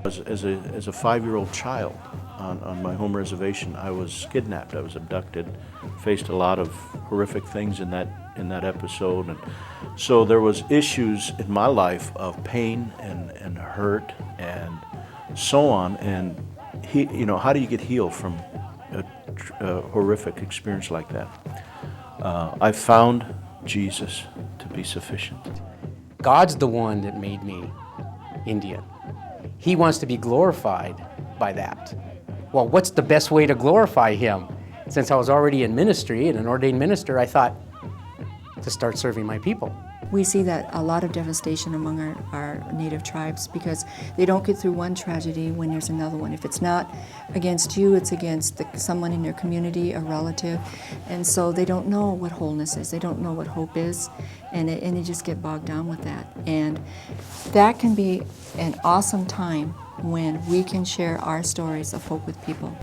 As a 5-year-old child on my home reservation, I was kidnapped. I was abducted, faced a lot of horrific things in that episode, and so there was issues in my life of pain and hurt and so on. And how do you get healed from a horrific experience like that? I found Jesus to be sufficient. God's the one that made me Indian. He wants to be glorified by that. Well, what's the best way to glorify Him? Since I was already in ministry and an ordained minister, I thought to start serving my people. We see that a lot of devastation among our native tribes because they don't get through one tragedy when there's another one. If it's not against you, it's against someone in your community, a relative. And so they don't know what wholeness is. They don't know what hope is. And they just get bogged down with that. And that can be an awesome time when we can share our stories of hope with people.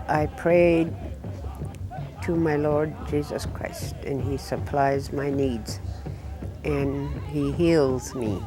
I prayed to my Lord Jesus Christ, and He supplies my needs, and He heals me.